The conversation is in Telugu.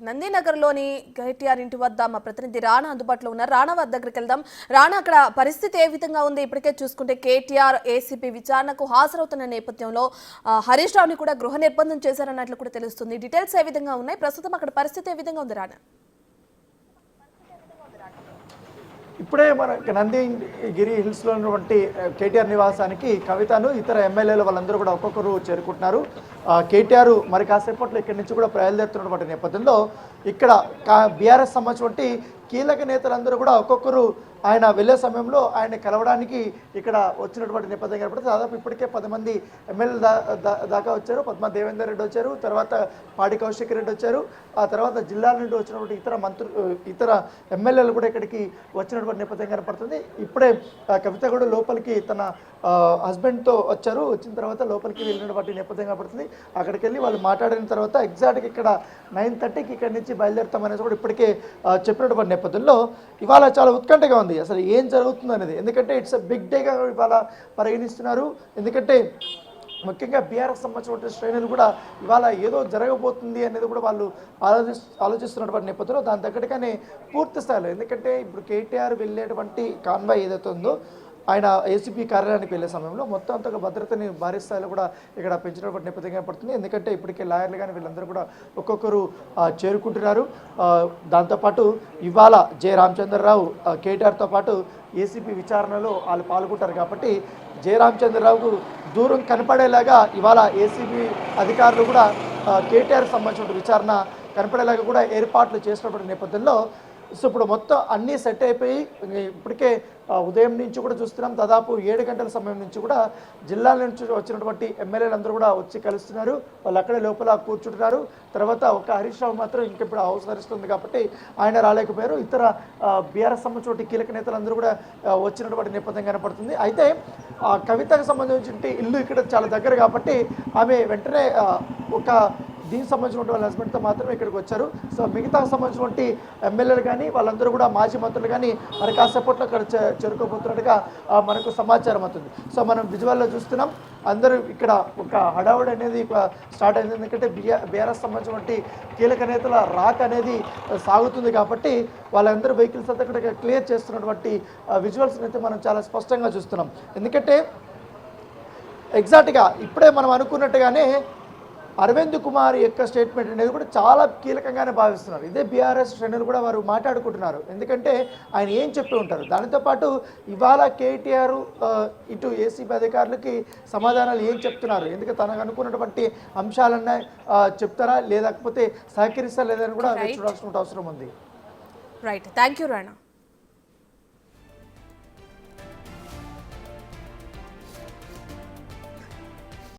నందినగర్లోని కేటీఆర్ ఇంటి వద్ద మా ప్రతినిధి రాణా అందుబాటులో ఉన్నారు. రాణా దగ్గరికి వెళ్దాం. రాణా, అక్కడ పరిస్థితి ఏ విధంగా ఉంది? ఇప్పటికే చూసుకుంటే కేటీఆర్ ఏసీపీ విచారణకు హాజరవుతున్న నేపథ్యంలో హరీష్ రావుని కూడా గృహ నిర్బంధం చేశారన్నట్లు కూడా తెలుస్తుంది. డీటెయిల్స్ ఏ విధంగా ఉన్నాయి? ప్రస్తుతం అక్కడ పరిస్థితి ఏ విధంగా ఉంది రాణా? ఇప్పుడే మన నందిగిరి హిల్స్లో ఉన్నటువంటి కేటీఆర్ నివాసానికి కవితను ఇతర ఎమ్మెల్యేలు వాళ్ళందరూ కూడా ఒక్కొక్కరు చేరుకుంటున్నారు. కేటీఆర్ మరి కాసేపట్లో ఇక్కడి నుంచి కూడా బయలుదేరుతున్నటువంటి నేపథ్యంలో ఇక్కడ బీఆర్ఎస్ సంబంధించినటువంటి కీలక నేతలందరూ కూడా ఒక్కొక్కరు ఆయన వెళ్ళే సమయంలో ఆయన కలవడానికి ఇక్కడ వచ్చినటువంటి నేపథ్యం కనపడుతుంది. దాదాపు ఇప్పటికే 10 మంది ఎమ్మెల్యేలు దాకా వచ్చారు. పద్మా దేవేందర్ రెడ్డి వచ్చారు, తర్వాత పాడి కౌశిక్ రెడ్డి వచ్చారు, ఆ తర్వాత జిల్లాల నుండి వచ్చినటువంటి ఇతర ఎమ్మెల్యేలు కూడా ఇక్కడికి వచ్చినటువంటి నేపథ్యం కనపడుతుంది. ఇప్పుడే కవిత కూడా లోపలికి తన హస్బెండ్తో వచ్చారు. వచ్చిన తర్వాత లోపలికి వెళ్ళినటువంటి నేపథ్యం కనపడుతుంది. అక్కడికి వెళ్ళి వాళ్ళు మాట్లాడిన తర్వాత ఎగ్జాక్ట్గా ఇక్కడ 9:30కి ఇక్కడి నుంచి బయలుదేరుతామనేసి కూడా ఇప్పటికే చెప్పినటువంటి నేపథ్యంలో ఇవాళ చాలా ఉత్కంఠగా ఉంది అసలు ఏం జరుగుతుంది అనేది. ఎందుకంటే ఇట్స్ బిగ్ డేగా ఇవాళ పరిగణిస్తున్నారు. ఎందుకంటే ముఖ్యంగా బీఆర్ఎస్ సంబంధించినటువంటి శ్రేణులు కూడా ఇవాళ ఏదో జరగబోతుంది అనేది కూడా వాళ్ళు ఆలోచిస్తున్నటువంటి నేపథ్యంలో దాని తగ్గట్టుగానే పూర్తి స్థాయిలో, ఎందుకంటే ఇప్పుడు కేటీఆర్ వెళ్ళేటువంటి కాన్వాయ్ ఏదైతే ఉందో ఆయన ఏసీపీ కార్యాలయానికి వెళ్ళే సమయంలో మొత్తం అంతగా భద్రతని భారీ స్థాయిలో కూడా ఇక్కడ పెంచినటువంటి నేపథ్యంగా పడుతుంది. ఎందుకంటే ఇప్పటికే లాయర్లు కానీ వీళ్ళందరూ కూడా ఒక్కొక్కరు చేరుకుంటున్నారు. దాంతోపాటు ఇవాళ జె రామచంద్రరావు కేటీఆర్తో పాటు ఏసీపీ విచారణలో వాళ్ళు పాల్గొంటారు కాబట్టి జె రామచంద్రరావుకు దూరం కనపడేలాగా ఇవాళ ఏసీబీ అధికారులు కూడా కేటీఆర్ సంబంధించిన విచారణ కనపడేలాగా కూడా ఏర్పాట్లు చేసినటువంటి నేపథ్యంలో సో ఇప్పుడు మొత్తం అన్నీ సెట్ అయిపోయి ఇప్పటికే ఉదయం నుంచి కూడా చూస్తున్నాం. దాదాపు 7 గంటల సమయం నుంచి కూడా జిల్లాల నుంచి వచ్చినటువంటి ఎమ్మెల్యేలందరూ కూడా వచ్చి కలుస్తున్నారు. వాళ్ళు అక్కడే లోపల కూర్చుంటున్నారు. తర్వాత ఒక హరీష్ రావు మాత్రం ఇంకెప్పుడు హౌస్ అరెస్ట్ ఉంది కాబట్టి ఆయన రాలేకపోయారు. ఇతర బీఆర్ఎస్ సంబంధించిన కీలక నేతలందరూ కూడా వచ్చినటువంటి నేపథ్యం కనపడుతుంది. అయితే కవితకు సంబంధించిన ఇల్లు ఇక్కడ చాలా దగ్గర కాబట్టి ఆమె వెంటనే ఒక దీనికి సంబంధించినటువంటి వాళ్ళ హస్బెండ్తో మాత్రమే ఇక్కడికి వచ్చారు. సో మిగతా సంబంధించినటువంటి ఎమ్మెల్యేలు కానీ వాళ్ళందరూ కూడా మాజీ మంత్రులు కానీ మరి కాసేపట్లో ఇక్కడ చేరుకోబోతున్నట్టుగా మనకు సమాచారం అవుతుంది. సో మనం విజువల్లో చూస్తున్నాం. అందరూ ఇక్కడ ఒక హడావుడి అనేది స్టార్ట్ అయింది. ఎందుకంటే బీఆర్ఎస్ సంబంధించినటువంటి కీలక నేతల రాక అనేది సాగుతుంది కాబట్టి వాళ్ళందరూ వెహికల్స్ అంతా ఇక్కడ క్లియర్ చేస్తున్నటువంటి విజువల్స్ అయితే మనం చాలా స్పష్టంగా చూస్తున్నాం. ఎందుకంటే ఎగ్జాక్ట్గా ఇప్పుడే మనం అనుకున్నట్టుగానే అరవింద్ కుమార్ యొక్క స్టేట్మెంట్ అనేది కూడా చాలా కీలకంగానే భావిస్తున్నారు. ఇదే బీఆర్ఎస్ శ్రేణులు కూడా వారు మాట్లాడుకుంటున్నారు. ఎందుకంటే ఆయన ఏం చెప్పి ఉంటారు. దానితో పాటు ఇవాళ కేటీఆర్ ఇటు ఏసీబీ అధికారులకి సమాధానాలు ఏం చెప్తున్నారు, ఎందుకంటే తనకు అనుకున్నటువంటి అంశాలన్నా చెప్తారా లేకపోతే సహకరిస్తారా లేదని కూడా చూడాల్సిన అవసరం ఉంది. Right, thank you Rana.